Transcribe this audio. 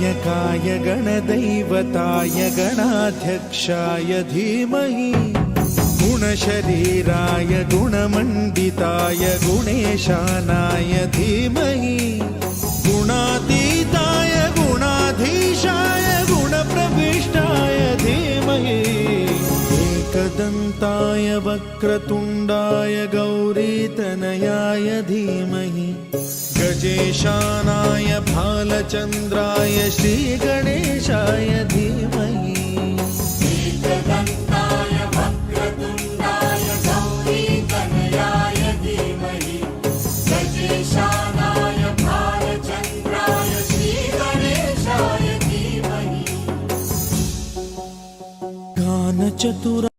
गणनायकाय गणदैवताय गणाध्यक्षाय धीमहि गुणशरीराय गुणमण्डिताय गुणेशानाय धीमहि गुणातीताय गुणाधीशाय गुणप्रविष्टाय धीमहि एकदन्ताय वक्रतुण्डाय गौरीतनयाय धीमहि गजेशानाय भालचन्द्राय श्रीगणेशाय धीमहि एकदन्ताय वक्रतुण्डाय गौरीतनयाय धीमहि गजेशानाय भालचन्द्राय श्रीगणेशाय धीमहि गानचतुर